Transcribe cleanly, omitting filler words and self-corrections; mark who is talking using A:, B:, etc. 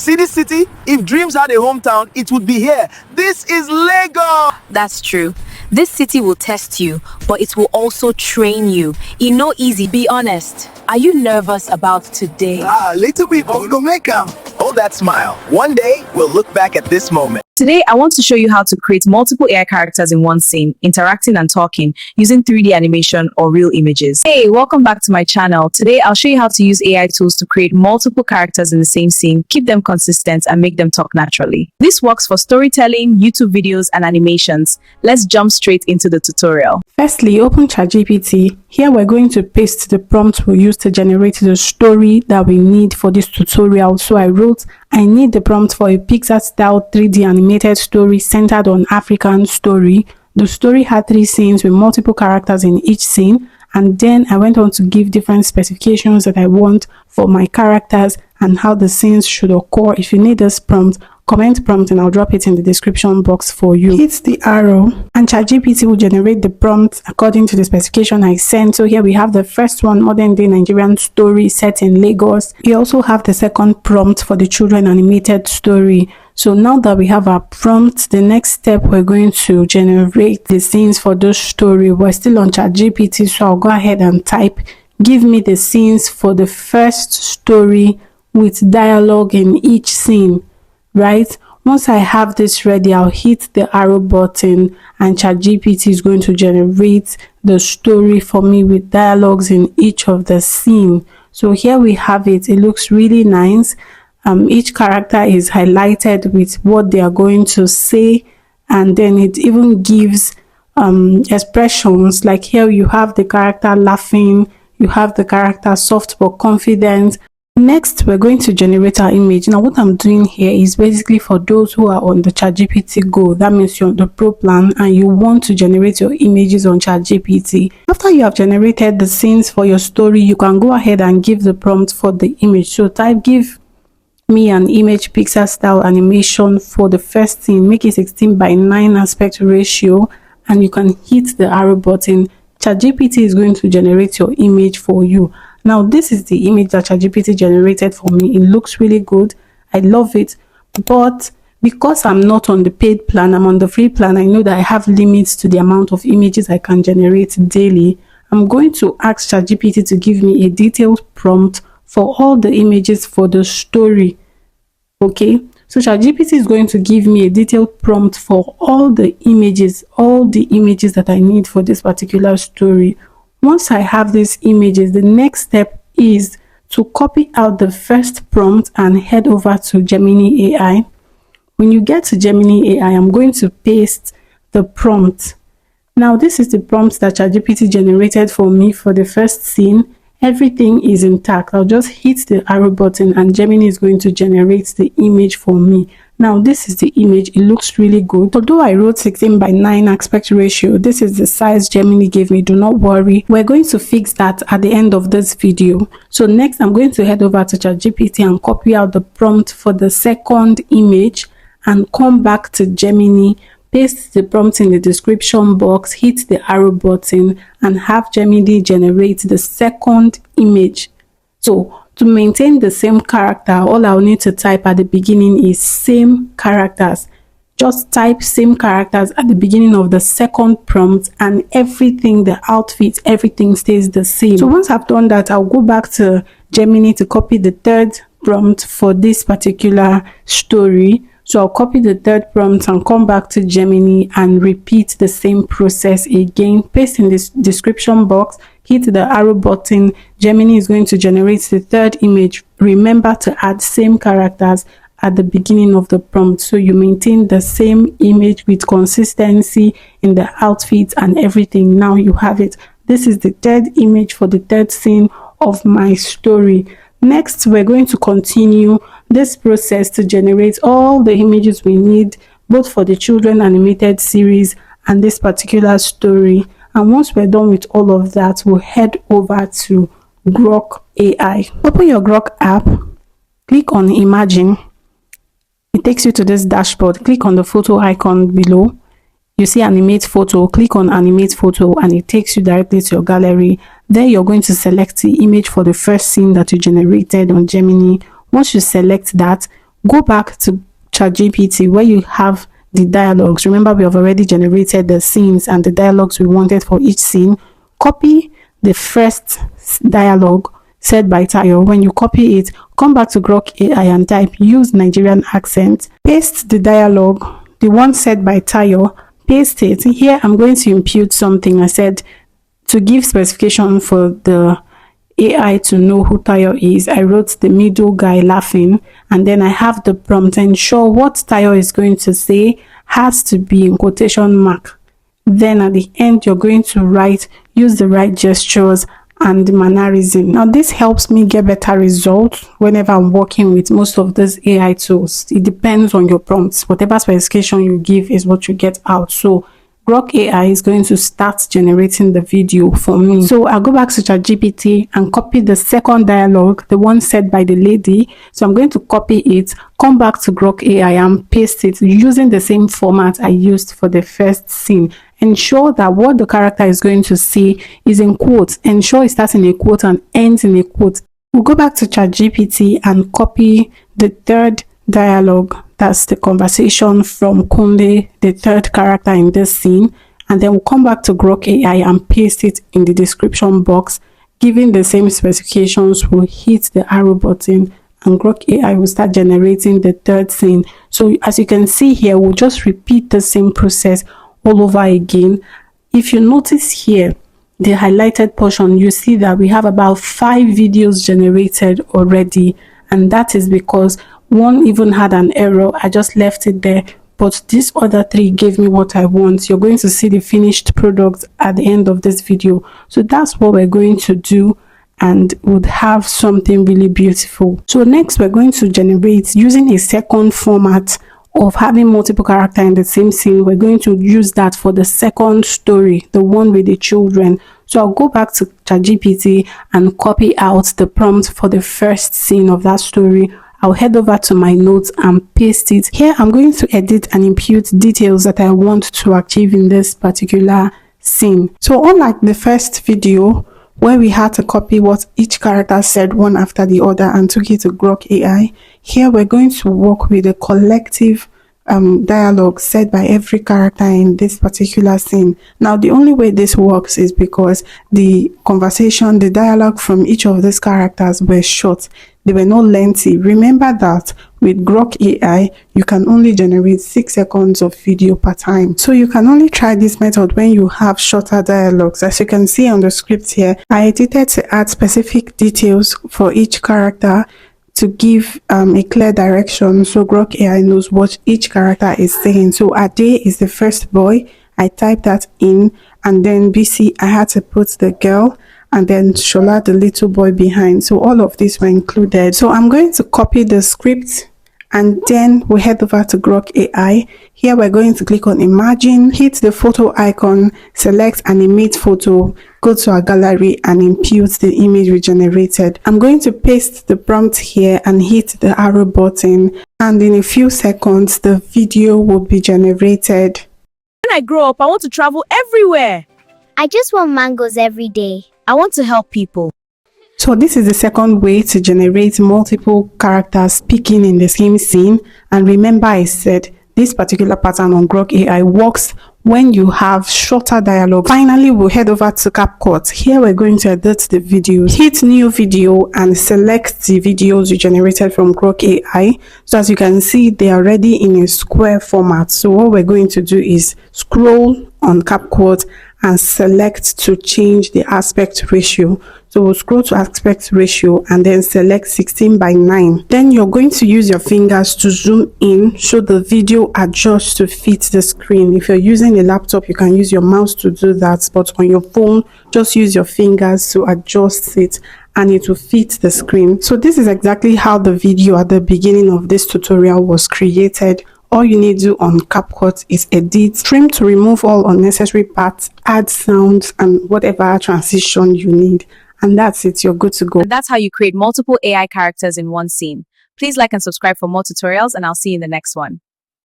A: See this city? If dreams had a hometown, it would be here. This is Lagos.
B: That's true. This city will test you, but it will also train you. It's no easy, be honest. Are you nervous about today?
A: Little people go make 'em. Hold that smile. One day, we'll look back at this moment.
C: Today, I want to show you how to create multiple AI characters in one scene, interacting and talking using 3D animation or real images. Hey, welcome back to my channel. Today, I'll show you how to use AI tools to create multiple characters in the same scene, keep them consistent, and make them talk naturally. This works for storytelling, YouTube videos, and animations. Let's jump straight into the tutorial.
D: Firstly, open ChatGPT. Here we're going to paste the prompt we use to generate the story that we need for this tutorial. So I need the prompt for a Pixar-style 3D animated story centered on African story. The story had 3 scenes with multiple characters in each scene, and then I went on to give different specifications that I want for my characters and how the scenes should occur. If you need this prompt, comment prompt and I'll drop it in the description box for you. Hit the arrow and ChatGPT will generate the prompt according to the specification I sent. So here we have the first one, modern day Nigerian story set in Lagos. We also have the second prompt for the children animated story. So now that we have our prompt, the next step we're going to generate the scenes for this story. We're still on ChatGPT, so I'll go ahead and type, give me the scenes for the first story with dialogue in each scene. Right, once I have this ready, I'll hit the arrow button and ChatGPT is going to generate the story for me with dialogues in each of the scene. So here we have it. It looks really nice. Each character is highlighted with what they are going to say, and then it even gives expressions. Like here you have the character laughing, you have the character soft but confident. Next, we're going to generate our image. Now, what I'm doing here is basically for those who are on the ChatGPT Go. That means you're on the Pro plan and you want to generate your images on ChatGPT. After you have generated the scenes for your story, you can go ahead and give the prompt for the image. So type, give me an image Pixar-style animation for the first scene. Make it 16:9 aspect ratio, and you can hit the arrow button. ChatGPT is going to generate your image for you. Now, this is the image that ChatGPT generated for me. It looks really good. I love it. But because I'm not on the paid plan, I'm on the free plan, I know that I have limits to the amount of images I can generate daily. I'm going to ask ChatGPT to give me a detailed prompt for all the images for the story. Okay, so ChatGPT is going to give me a detailed prompt for all the images that I need for this particular story. Once I have these images, the next step is to copy out the first prompt and head over to Gemini AI. When you get to Gemini AI, I'm going to paste the prompt. Now, this is the prompt that ChatGPT generated for me for the first scene. Everything is intact. I'll just hit the arrow button and Gemini is going to generate the image for me. Now, this is the image. It looks really good. Although I wrote 16:9 aspect ratio, this is the size Gemini gave me. Do not worry. We're going to fix that at the end of this video. So next, I'm going to head over to ChatGPT and copy out the prompt for the second image and come back to Gemini, paste the prompt in the description box, hit the arrow button, and have Gemini generate the second image. So to maintain the same character, all I'll need to type at the beginning is same characters. Just type same characters at the beginning of the second prompt and everything, the outfit, everything stays the same. So once I've done that, I'll go back to Gemini to copy the third prompt for this particular story. So I'll copy the third prompt and come back to Gemini and repeat the same process again. Paste in this description box, hit the arrow button. Gemini is going to generate the third image. Remember to add same characters at the beginning of the prompt, so you maintain the same image with consistency in the outfit and everything. Now you have it. This is the third image for the third scene of my story. Next, we're going to continue this process to generate all the images we need, both for the children animated series and this particular story. And once we're done with all of that, we'll head over to Grok AI. Open your Grok app, click on Imagine. It takes you to this dashboard. Click on the photo icon below. You see animate photo. Click on animate photo and it takes you directly to your gallery. There you're going to select the image for the first scene that you generated on Gemini. Once you select that, Go back to ChatGPT where you have the dialogues. Remember, we have already generated the scenes and the dialogues we wanted for each scene. Copy the first dialogue said by Tayo. When you copy it, come back to Grok AI and type use Nigerian accent. Paste the dialogue, the one said by Tayo, paste it. Here I'm going to impute something. I said to give specification for the AI to know who Tayo is. I wrote the middle guy laughing, and then I have the prompt. Ensure what Tayo is going to say has to be in quotation mark. Then at the end, you're going to write, use the right gestures and the mannerism. Now, this helps me get better results whenever I'm working with most of these AI tools. It depends on your prompts. Whatever specification you give is what you get out. So Grok AI is going to start generating the video for me. So I'll go back to ChatGPT and copy the second dialogue, the one said by the lady. So I'm going to copy it, come back to Grok AI and paste it using the same format I used for the first scene. Ensure that what the character is going to say is in quotes. Ensure it starts in a quote and ends in a quote. We'll go back to ChatGPT and copy the third dialogue. That's the conversation from Kunle, the third character in this scene. And then we'll come back to Grok AI and paste it in the description box. Given the same specifications, we'll hit the arrow button and Grok AI will start generating the third scene. So as you can see here, we'll just repeat the same process all over again. If you notice here, the highlighted portion, you see that we have about 5 videos generated already, and that is because one even had an error. I just left it there, but these other 3 gave me what I want. You're going to see the finished product at the end of this video. So that's what we're going to do, and would have something really beautiful. So next we're going to generate using a second format of having multiple characters in the same scene. We're going to use that for the second story, the one with the children. So I'll go back to ChatGPT and copy out the prompt for the first scene of that story. I'll head over to my notes and paste it. Here I'm going to edit and impute details that I want to achieve in this particular scene. So unlike the first video where we had to copy what each character said one after the other and took it to Grok AI, here we're going to work with a collective dialogue said by every character in this particular scene. Now, the only way this works is because the conversation, the dialogue from each of these characters were short. They were not lengthy. Remember that with Grok AI, you can only generate 6 seconds of video per time. So you can only try this method when you have shorter dialogues. As you can see on the script here, I edited to add specific details for each character to give a clear direction, so Grok AI knows what each character is saying. So Ade is the first boy. I typed that in, and then BC, I had to put the girl, and then Shola, the little boy behind. So all of these were included. So I'm going to copy the script, and then we head over to Grok AI. Here we're going to click on Imagine, hit the photo icon, select Animate Photo, go to our gallery and impute the image we generated. I'm going to paste the prompt here and hit the arrow button, and in a few seconds the video will be generated.
B: When I grow up, I want to travel everywhere.
E: I just want mangoes every day.
B: I want to help people.
D: So this is the second way to generate multiple characters speaking in the same scene. And remember, I said this particular pattern on Grok AI works when you have shorter dialogue. Finally, we'll head over to CapCut. Here we're going to edit the videos. Hit new video and select the videos you generated from Grok AI. So as you can see, they are already in a square format. So what we're going to do is scroll on CapCut and select to change the aspect ratio. So we'll scroll to aspect ratio and then select 16:9. Then you're going to use your fingers to zoom in so the video adjusts to fit the screen. If you're using a laptop, you can use your mouse to do that, but on your phone, just use your fingers to adjust it and it will fit the screen. So this is exactly how the video at the beginning of this tutorial was created. All you need to do on CapCut is edit, trim to remove all unnecessary parts, add sounds, and whatever transition you need. And that's it, you're good to go.
C: And that's how you create multiple AI characters in one scene. Please like and subscribe for more tutorials, and I'll see you in the next one.